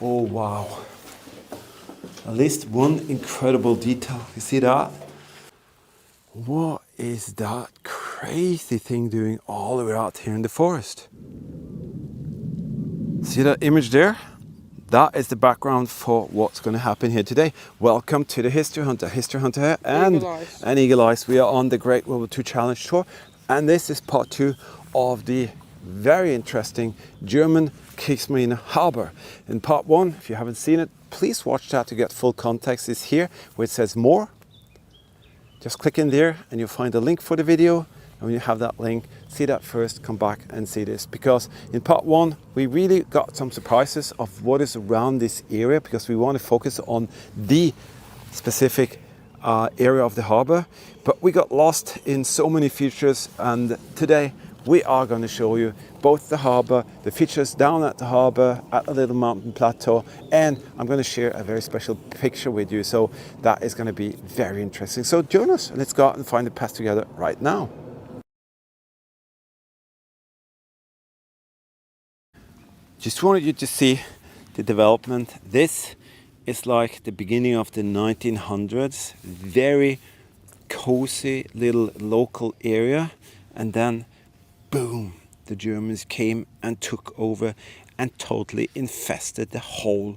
Oh wow. At least one incredible detail. You see that? What is that crazy thing doing all the way out here in the forest? See that image there? That is the background for what's going to happen here today. Welcome to the History Hunter here, and Eagle Eyes. We are on the Great World War II Challenge Tour, and this is part 2 of the very interesting German Kriegsmarine harbour. In part 1, if you haven't seen it, please watch that to get full context. It's here where it says more. Just click in there and you'll find a link for the video. And when you have that link, see that first, come back and see this. Because in part 1, we really got some surprises of what is around this area, because we want to focus on the specific area of the harbour. But we got lost in so many features, and today we are going to show you both the harbour, the features down at the harbour, at a little mountain plateau, and I'm going to share a very special picture with you. So that is going to be very interesting. So join us, let's go out and find the path together right now. Just wanted you to see the development. This is like the beginning of the 1900s, very cozy little local area, and then boom, the Germans came and took over and totally infested the whole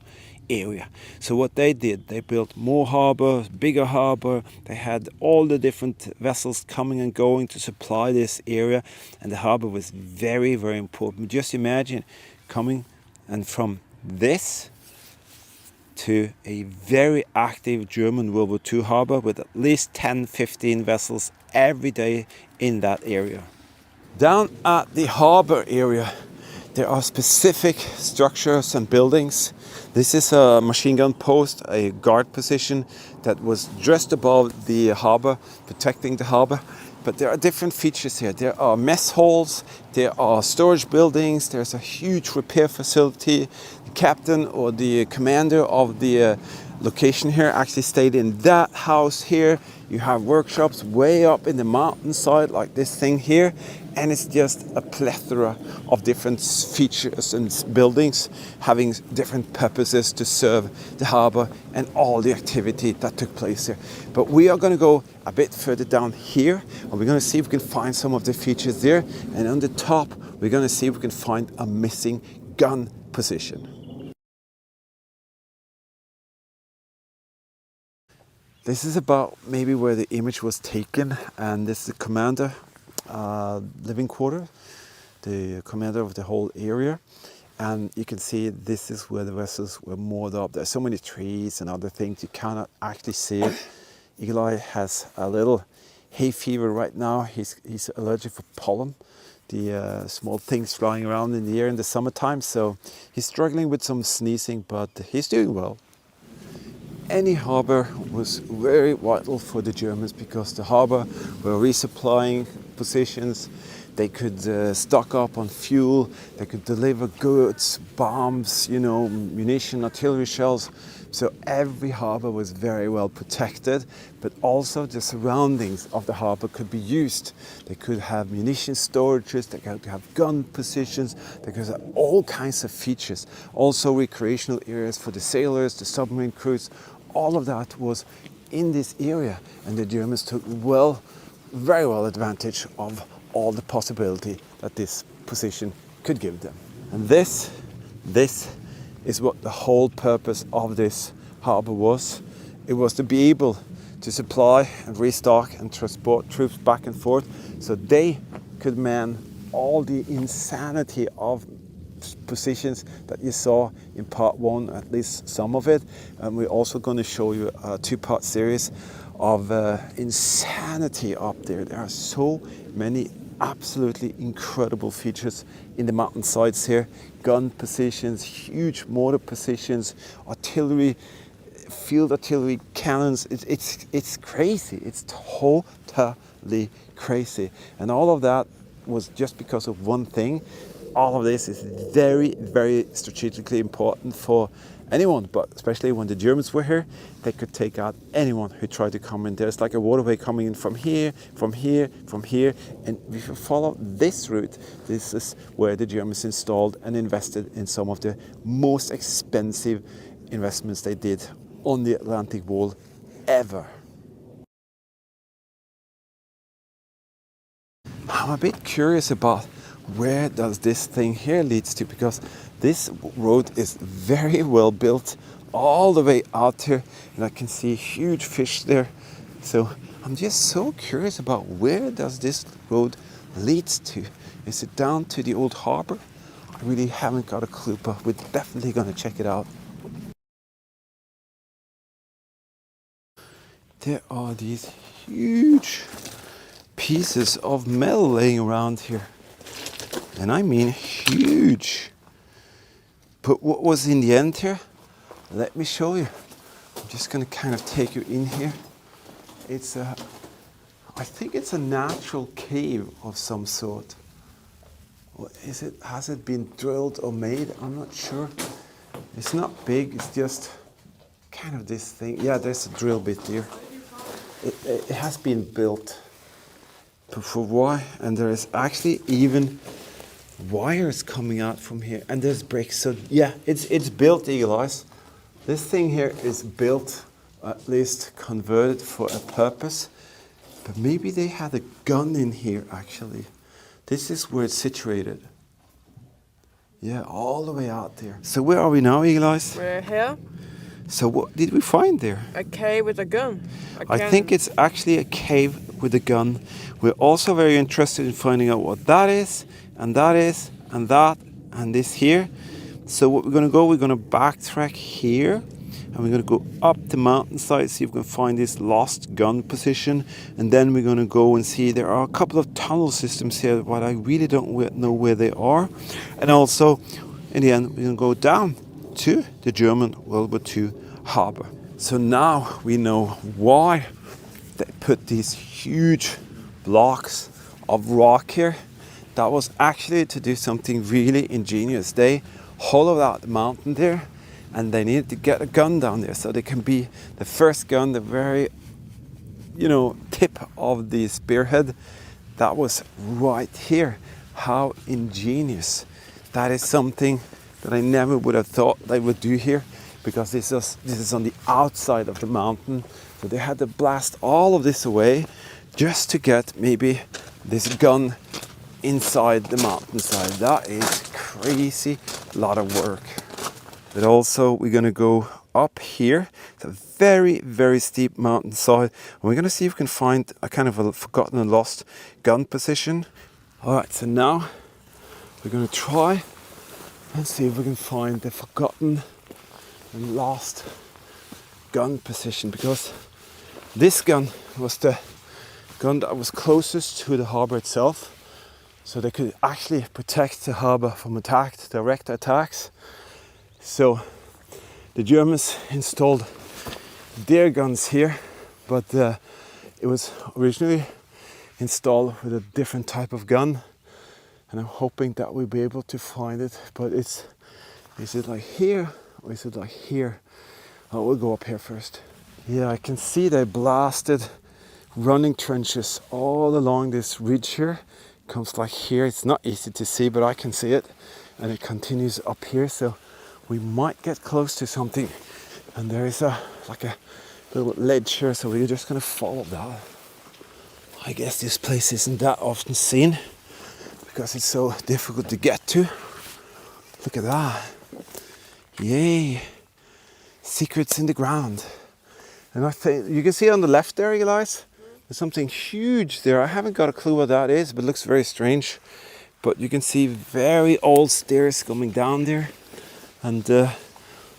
area. So what they did, they built more harbour, bigger harbour. They had all the different vessels coming and going to supply this area, and the harbour was very, very important. Just imagine coming and from this to a very active German World War II harbour with at least 10-15 vessels every day in that area. Down at the harbour area, there are specific structures and buildings. This is a machine gun post, a guard position that was just above the harbour, protecting the harbour. But there are different features here. There are mess halls, there are storage buildings, there's a huge repair facility. The captain or the commander of the location here actually stayed in that house here. You have workshops way up in the mountainside like this thing here, and it's just a plethora of different features and buildings having different purposes to serve the harbour and all the activity that took place here. But we are going to go a bit further down here, and we're going to see if we can find some of the features there, and on the top we're going to see if we can find a missing gun position. This is about maybe where the image was taken, and this is the commander living quarter, the commander of the whole area. And you can see this is where the vessels were moored up. There's so many trees and other things, you cannot actually see it. Eagle Eye has a little hay fever right now. He's allergic for pollen, the small things flying around in the air in the summertime. So he's struggling with some sneezing, but he's doing well. Any harbour was very vital for the Germans, because the harbour were resupplying positions. They could stock up on fuel, they could deliver goods, bombs, munition, artillery shells. So every harbour was very well protected, but also the surroundings of the harbour could be used. They could have munition storages, they could have gun positions, they could have all kinds of features. Also recreational areas for the sailors, the submarine crews. All of that was in this area, and the Germans took very well advantage of all the possibility that this position could give them. And this is what the whole purpose of this harbour was. It was to be able to supply and restock and transport troops back and forth, so they could man all the insanity of positions that you saw in part 1, at least some of it. And we're also going to show you a 2-part series of insanity up there. There are so many absolutely incredible features in the mountainsides here. Gun positions, huge mortar positions, artillery, field artillery cannons. It's crazy. It's totally crazy. And all of that was just because of one thing. all of this is very, very strategically important for anyone, but especially when the Germans were here, they could take out anyone who tried to come in. There's like a waterway coming in from here, from here, from here, and if you follow this route, this is where the Germans installed and invested in some of the most expensive investments they did on the Atlantic Wall ever. I'm a bit curious about where does this thing here leads to, because this road is very well built all the way out here, and I can see huge fish there. So I'm just so curious about where does this road leads to. Is it down to the old harbour? I really haven't got a clue, but we're definitely going to check it out. There are these huge pieces of metal laying around here, and I mean huge. But what was in the end here? Let me show you. I'm just going to kind of take you in here. It's a, I think it's a natural cave of some sort. What is it? Has it been drilled or made? I'm not sure. It's not big, it's just kind of this thing. Yeah, there's a drill bit there. It has been built for why, and there is actually even wires coming out from here, and there's bricks. So yeah, it's built, Eagle Eyes. This thing here is built, at least converted for a purpose. But maybe they had a gun in here actually. This is where it's situated. Yeah, all the way out there. So where are we now, Eagle Eyes? We're here. So what did we find there? A cave with a gun. I think it's actually a cave with a gun. We're also very interested in finding out what that is, and that is, and that, and this here. So what we're going to backtrack here, and we're going to go up the mountainside, see if we can find this lost gun position, and then we're going to go and see there are a couple of tunnel systems here, but I really don't know where they are. And also, in the end, we're going to go down to the German World War II harbour. So now we know why they put these huge blocks of rock here. That was actually to do something really ingenious. They hollowed out the mountain there, and they needed to get a gun down there so they can be the first gun, the very, tip of the spearhead. That was right here. How ingenious. That is something that I never would have thought they would do here, because this is on the outside of the mountain. So they had to blast all of this away just to get maybe this gun inside the mountainside. That is crazy, lot of work. But also we're going to go up here. It's a very, very steep mountainside, and we're going to see if we can find a kind of a forgotten and lost gun position. All right, so now we're going to try and see if we can find the forgotten and lost gun position, because this gun was the gun that was closest to the harbour itself, so they could actually protect the harbour from direct attacks. So the Germans installed their guns here, but it was originally installed with a different type of gun, and I'm hoping that we'll be able to find it. But is it like here or is it like here? Oh, we'll go up here first. Yeah, I can see they blasted running trenches all along this ridge here. It comes like here. It's not easy to see, but I can see it, and it continues up here. So we might get close to something, and there is like a little ledge here, so we're just gonna follow that. I guess this place isn't that often seen because it's so difficult to get to. Look at that. Yay. Secrets in the ground. And I think you can see on the left there, you guys, there's something huge there. I haven't got a clue what that is, but it looks very strange. But you can see very old stairs coming down there. And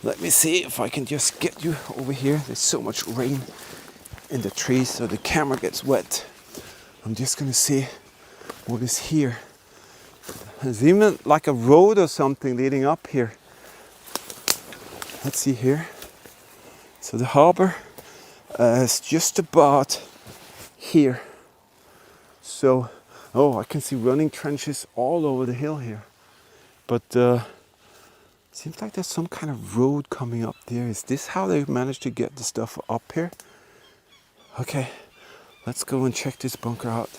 let me see if I can just get you over here. There's so much rain in the trees, so the camera gets wet. I'm just gonna see what is here. There's even like a road or something leading up here. Let's see here. So the harbour is just about here. So, oh, I can see running trenches all over the hill here. but seems like there's some kind of road coming up there. Is this how they managed to get the stuff up here? Okay, let's go and check this bunker out.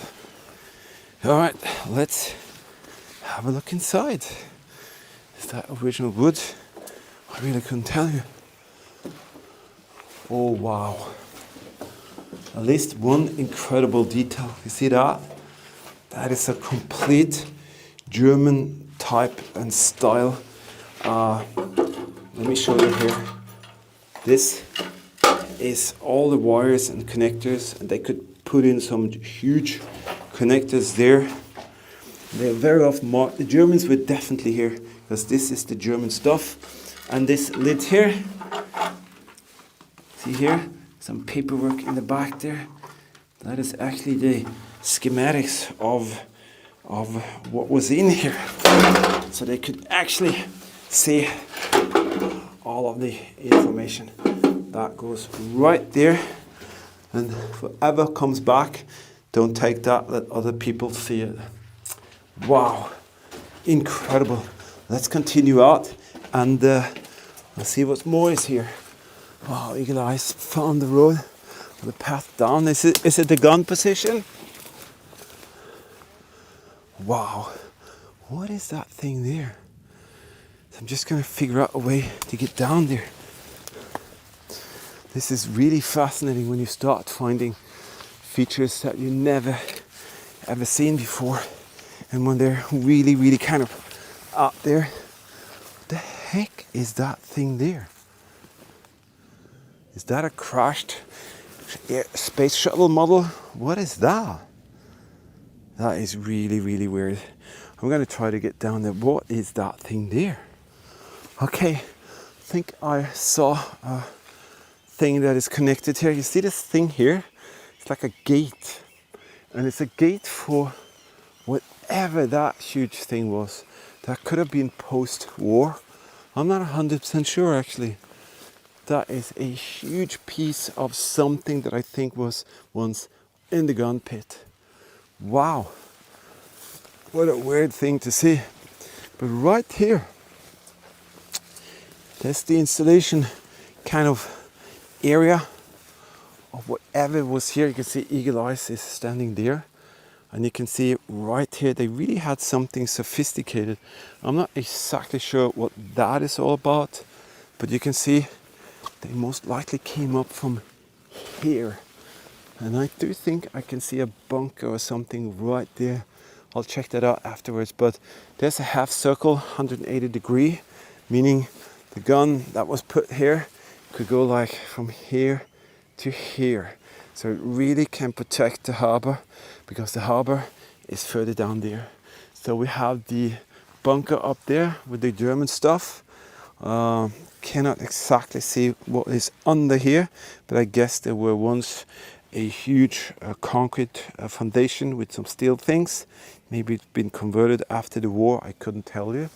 All right, let's have a look inside. Is that original wood? I really couldn't tell you. Oh wow. At least one incredible detail. You see that? That is a complete German type and style. Let me show you here. This is all the wires and connectors, and they could put in some huge connectors there. They're very often marked. The Germans were definitely here, because this is the German stuff. And this lid here, see here, some paperwork in the back there. That is actually the schematics of what was in here. So they could actually see all of the information. That goes right there. And whatever comes back, don't take that, let other people see it. Wow, incredible. Let's continue out and let's see what more is here. Wow, Eagle Eyes found the road, the path down. Is it the gun position? Wow, what is that thing there? So I'm just gonna figure out a way to get down there. This is really fascinating when you start finding features that you never ever seen before, and when they're really, really kind of out there. What the heck is that thing there? Is that a crashed space shuttle model? What is that? That is really, really weird. I'm going to try to get down there. What is that thing there? Okay, I think I saw a thing that is connected here. You see this thing here? It's like a gate. And it's a gate for whatever that huge thing was. That could have been post-war. I'm not 100% sure actually. That is a huge piece of something that I think was once in the gun pit. Wow. What a weird thing to see. But right here, that's the installation kind of area of whatever was here. You can see Eagle Eyes is standing there. And you can see right here, they really had something sophisticated. I'm not exactly sure what that is all about, but you can see they most likely came up from here. And I do think I can see a bunker or something right there. I'll check that out afterwards, but there's a half circle, 180 degree, meaning the gun that was put here could go like from here to here. So it really can protect the harbour, because the harbour is further down there. So we have the bunker up there with the German stuff. Cannot exactly see what is under here, but I guess there were once a huge concrete foundation with some steel things. Maybe it's been converted after the war, I couldn't tell you.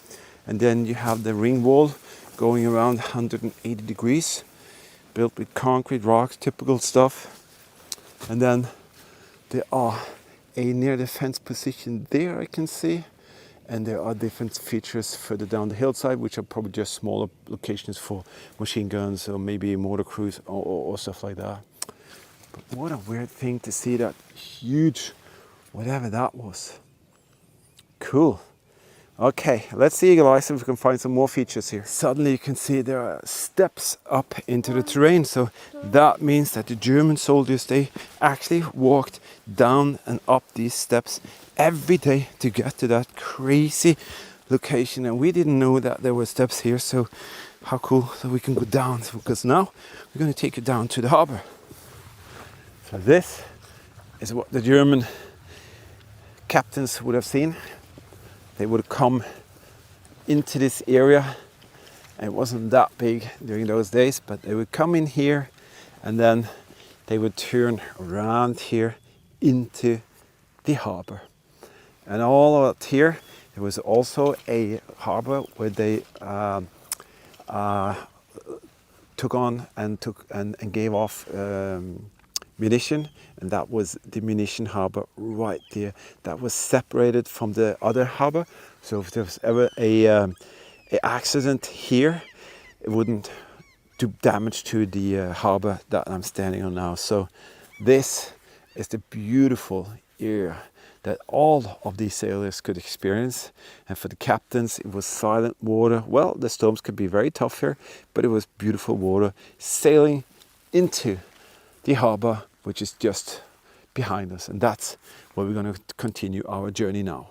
And then you have the ring wall going around 180 degrees, built with concrete, rocks, typical stuff. And then there are a near the fence position there, I can see. And there are different features further down the hillside, which are probably just smaller locations for machine guns or maybe mortar crews or stuff like that. But what a weird thing to see that huge, whatever that was. Cool. Okay, let's see, guys, if we can find some more features here. Suddenly you can see there are steps up into the terrain. So that means that the German soldiers, they actually walked down and up these steps every day to get to that crazy location. And we didn't know that there were steps here. So how cool that we can go down, because now we're going to take you down to the harbour. So this is what the German captains would have seen. They would come into this area. It wasn't that big during those days, but they would come in here and then they would turn around here into the harbour. And all out here, there was also a harbour where they took on and gave off munition, and that was the munition harbor right there. That was separated from the other harbor. So if there was ever a accident here, it wouldn't do damage to the harbor that I'm standing on now. So this is the beautiful area that all of these sailors could experience. And for the captains, it was silent water. Well, the storms could be very tough here, but it was beautiful water sailing into the harbor, which is just behind us. And that's where we're going to continue our journey now.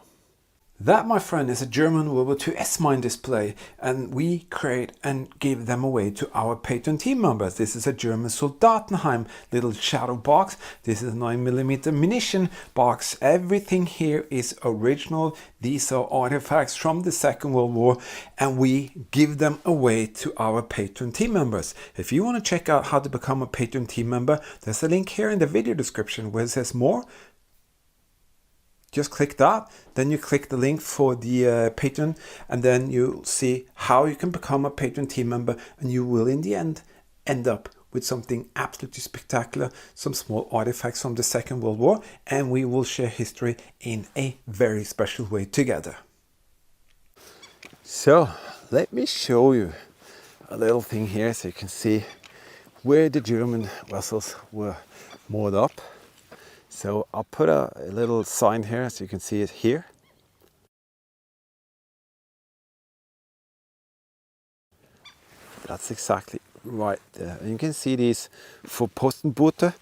That, my friend, is a German WWII mine display, and we create and give them away to our patron team members. This is a German Soldatenheim little shadow box. This is a 9mm munition box. Everything here is original. These are artifacts from the Second World War, and we give them away to our patron team members. If you want to check out how to become a patron team member, there's a link here in the video description where it says more. Just click that, then you click the link for the patron, and then you'll see how you can become a patron team member, and you will in the end up with something absolutely spectacular, some small artifacts from the Second World War, and we will share history in a very special way together. So let me show you a little thing here so you can see where the German vessels were moored up. So I'll put a little sign here so you can see it here. That's exactly right there. And you can see these Vorpostenboote.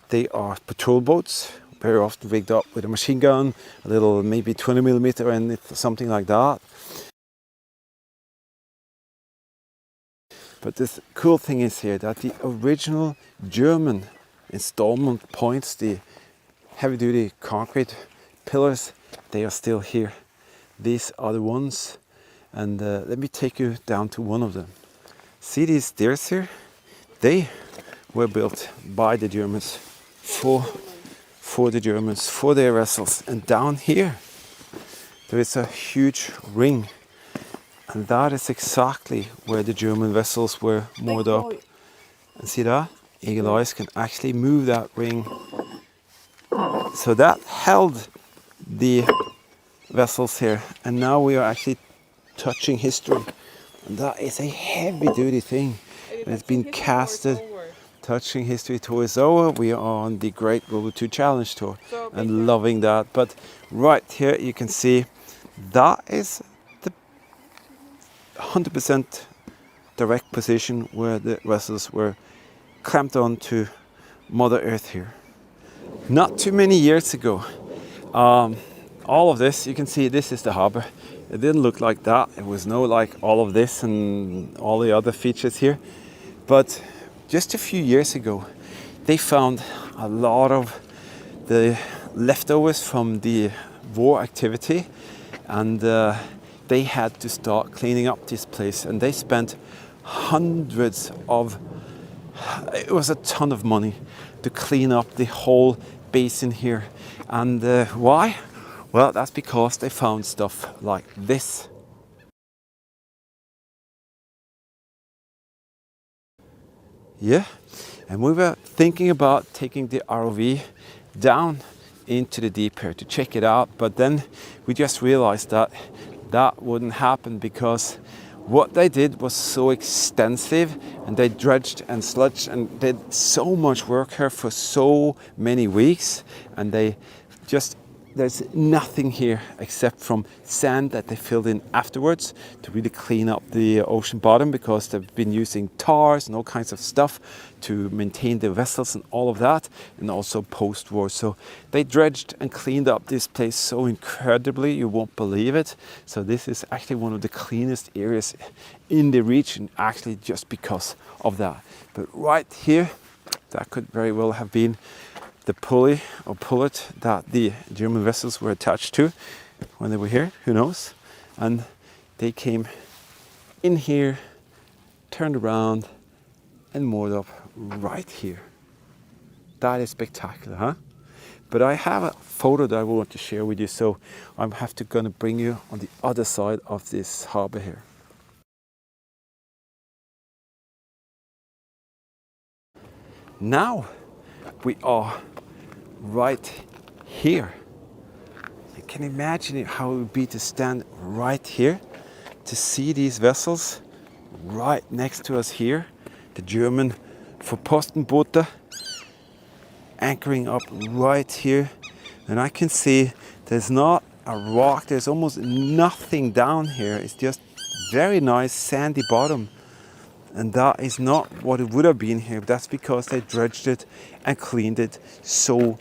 They are patrol boats, very often rigged up with a machine gun, a little maybe 20mm in it, something like that. But this cool thing is here that the original German installment points, the heavy-duty concrete pillars, they are still here. These are the ones, and let me take you down to one of them. See these stairs here? They were built by the Germans for the Germans, for their vessels. And down here there is a huge ring, and that is exactly where the German vessels were moored up. And see that? Eagle eyes can actually move that ring. So that held the vessels here, and now we are actually touching history, and that is a heavy-duty thing. It's been casted. Touching history tour is over. We are on the Great WWII Challenge tour, and loving that. But right here you can see that is the 100% direct position where the vessels were clamped onto Mother Earth here. Not too many years ago, all of this, you can see this is the harbor. It didn't look like that. It was no like all of this and all the other features here. But just a few years ago, they found a lot of the leftovers from the war activity, and they had to start cleaning up this place, and they spent it was a ton of money to clean up the whole basin here. And why? Well, that's because they found stuff like this. Yeah, and we were thinking about taking the ROV down into the deep here to check it out, but then we just realized that that wouldn't happen because what they did was so extensive, and they dredged and sludged and did so much work here for so many weeks, and there's nothing here except from sand that they filled in afterwards to really clean up the ocean bottom, because they've been using tars and all kinds of stuff to maintain the vessels and all of that, and also post-war. So they dredged and cleaned up this place so incredibly, you won't believe it. So this is actually one of the cleanest areas in the region, actually, just because of that. But right here, that could very well have been the pulley or pullet that the German vessels were attached to when they were here, who knows? And they came in here, turned around, and moored up right here. That is spectacular, huh? But I have a photo that I want to share with you, so I'm gonna bring you on the other side of this harbor here. Now we are right here. You can imagine how it would be to stand right here, to see these vessels right next to us here, the German Verpostenboote anchoring up right here. And I can see there's not a rock, there's almost nothing down here. It's just very nice sandy bottom. And that is not what it would have been here. That's because they dredged it and cleaned it so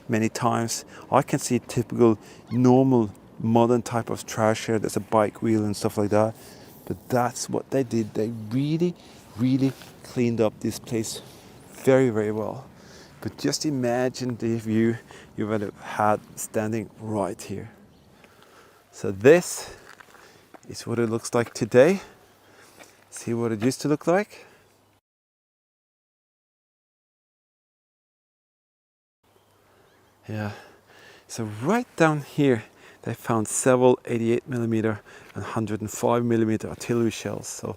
many times. I can see typical normal modern type of trash here. There's a bike wheel and stuff like that. But that's what they did. They really cleaned up this place very well. But just imagine the view you would have had standing right here. So this is what it looks like today. See what it used to look like? Yeah. So right down here they found several 88mm and 105mm artillery shells. So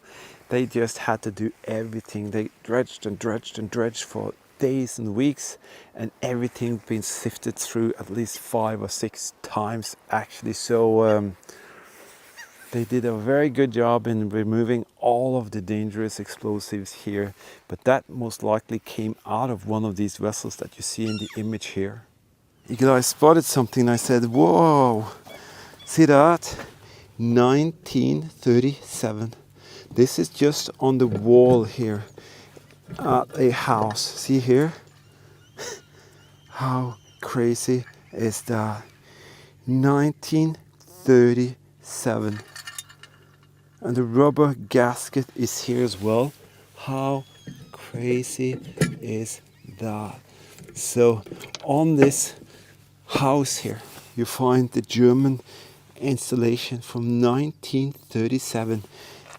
they just had to do everything. They dredged for days and weeks, and everything been sifted through at least 5 or 6 times actually. So they did a very good job in removing all of the dangerous explosives here, but that most likely came out of one of these vessels that you see in the image here. You guys spotted something. I said, whoa, see that? 1937. This is just on the wall here at a house. See here? How crazy is that? 1937. And the rubber gasket is here as well. How crazy is that? So on this house here, you find the German installation from 1937.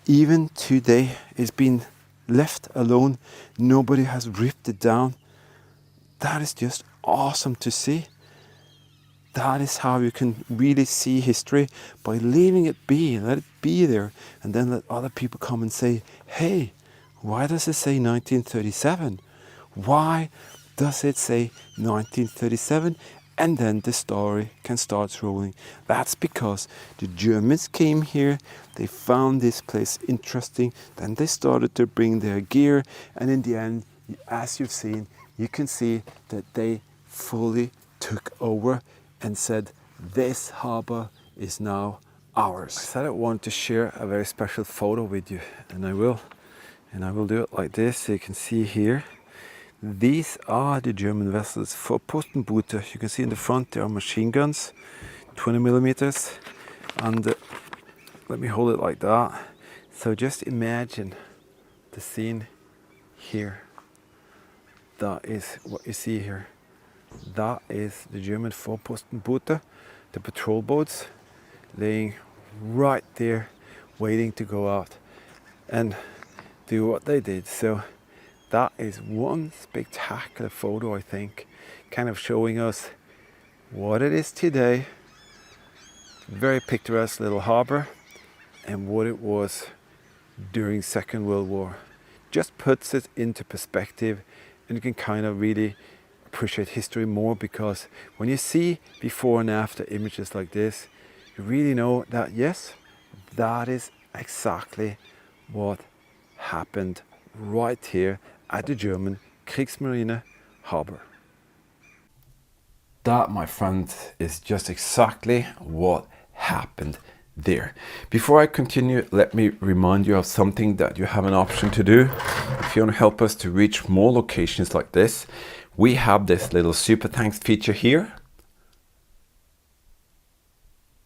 Even today, it's been left alone. Nobody has ripped it down. That is just awesome to see. That is how you can really see history, by leaving it be, let it be there, and then let other people come and say, hey, why does it say 1937? Why does it say 1937? And then the story can start rolling. That's because the Germans came here, they found this place interesting, then they started to bring their gear, and in the end, as you've seen, you can see that they fully took over and said, this harbor is now ours. I said I wanted to share a very special photo with you, and I will. And I will do it like this, so you can see here. These are the German vessels for Verpostenboote. You can see in the front there are machine guns, 20mm, and let me hold it like that. So just imagine the scene here. That is what you see here. That is the German Verpostenboote, the patrol boats, laying right there, waiting to go out and do what they did. So that is one spectacular photo, I think, kind of showing us what it is today. Very picturesque little harbor, and what it was during Second World War. Just puts it into perspective, and you can kind of really appreciate history more, because when you see before and after images like this, you really know that yes, that is exactly what happened right here at the German Kriegsmarine harbour. That, my friend, is just exactly what happened there. Before I continue, let me remind you of something that you have an option to do. If you want to help us to reach more locations like this, we have this little super thanks feature here.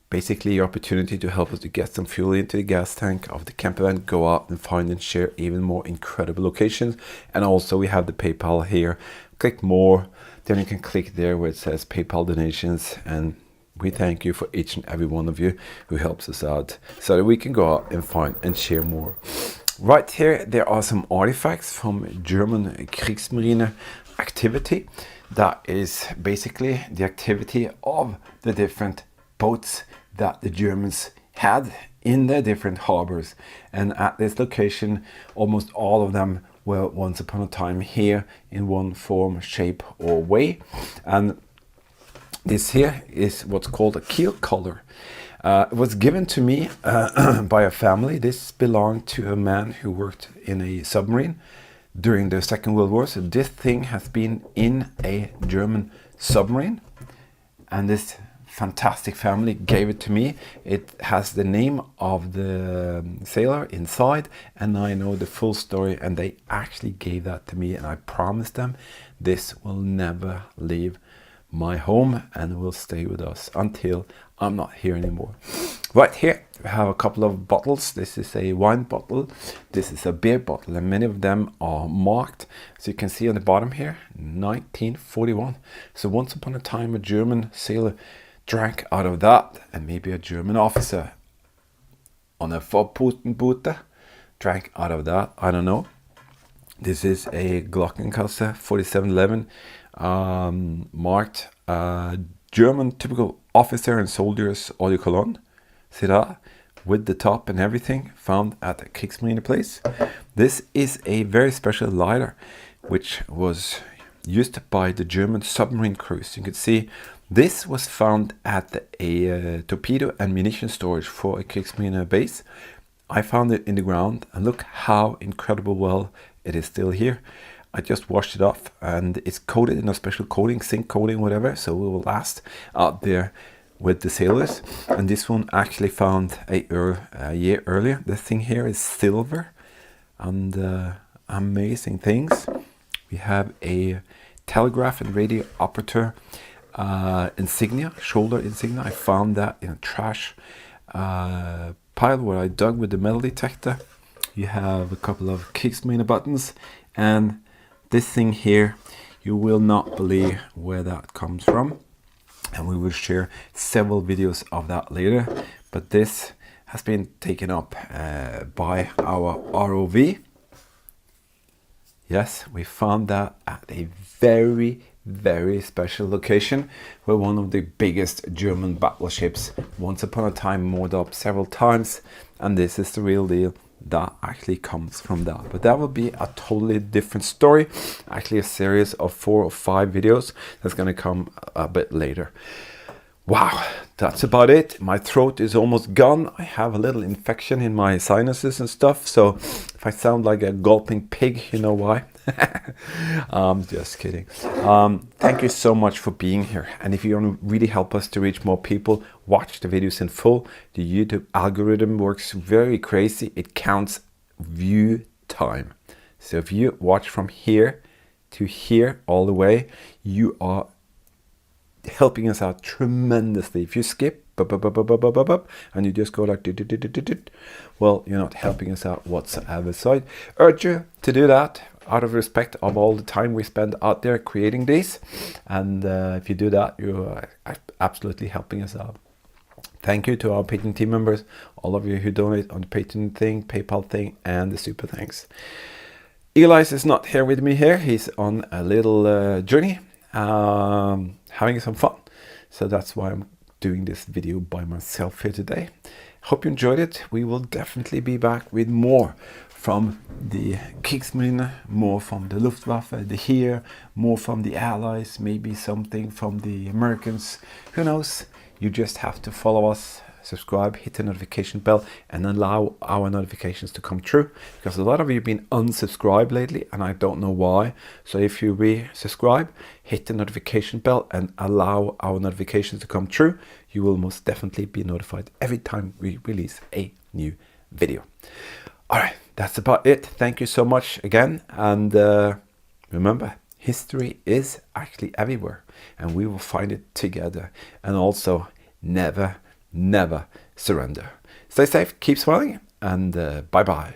Basically, your opportunity to help us to get some fuel into the gas tank of the camper van, go out and find and share even more incredible locations. And also we have the PayPal here. Click more, then you can click there where it says PayPal donations, and we thank you for each and every one of you who helps us out so that we can go out and find and share more. Right here, there are some artifacts from German Kriegsmarine activity. That is basically the activity of the different boats that the Germans had in their different harbors. And at this location, almost all of them were once upon a time here in one form, shape or way. And this here is what's called a keel collar. It was given to me by a family. This belonged to a man who worked in a submarine during the Second World War. So this thing has been in a German submarine, and this fantastic family gave it to me. It has the name of the sailor inside, and I know the full story, and they actually gave that to me, and I promised them this will never leave my home and will stay with us until I'm not here anymore. Right here we have a couple of bottles. This is a wine bottle, this is a beer bottle, and many of them are marked. So you can see on the bottom here, 1941. So once upon a time a German sailor drank out of that, and maybe a German officer on a Vorputenboote drank out of that, I don't know. This is a Glockenkasse 4711, marked German typical officer and soldiers eau de cologne, see that, with the top and everything, found at the Kriegsmarine place. This is a very special lighter which was used by the German submarine crews. You can see this was found at a torpedo and munition storage for a Kriegsmarine base. I found it in the ground, and look how incredible well it is still here. I just washed it off, and it's coated in a special coating, zinc coating, whatever, so it will last out there with the sailors. And this one actually found a year earlier. This thing here is silver, and amazing things. We have a telegraph and radio operator insignia, shoulder insignia. I found that in a trash pile where I dug with the metal detector. You have a couple of Kriegsmarine buttons, and this thing here, you will not believe where that comes from, and we will share several videos of that later. But this has been taken up by our ROV. Yes, we found that at a very, very special location where one of the biggest German battleships once upon a time moored up several times, and this is the real deal. That actually comes from that, but that will be a totally different story, actually a series of 4 or 5 videos that's going to come a bit later. Wow, that's about it. My throat is almost gone. I have a little infection in my sinuses and stuff, so if I sound like a gulping pig, you know why. I'm just kidding. Thank you so much for being here, and if you want to really help us to reach more people, watch the videos in full. The YouTube algorithm works very crazy. It counts view time, so if you watch from here to here all the way, you are helping us out tremendously. If you skip and you just go like, well, you're not helping us out whatsoever. So I urge you to do that out of respect of all the time we spend out there creating these, and if you do that, you're absolutely helping us out. Thank you to our Patreon team members, all of you who donate on the Patreon thing, PayPal thing, and the super thanks. Elias is not here with me here. He's on a little journey, having some fun. So that's why I'm doing this video by myself here today. Hope you enjoyed it. We will definitely be back with more from the Kriegsmarine, more from the Luftwaffe, the Heer, more from the Allies, maybe something from the Americans. Who knows? You just have to follow us, subscribe, hit the notification bell, and allow our notifications to come true, because a lot of you have been unsubscribed lately and I don't know why. So if you resubscribe, hit the notification bell and allow our notifications to come true, you will most definitely be notified every time we release a new video. All right, that's about it. Thank you so much again, and remember, history is actually everywhere, and we will find it together. And also, never surrender. Stay safe, keep smiling, and bye-bye.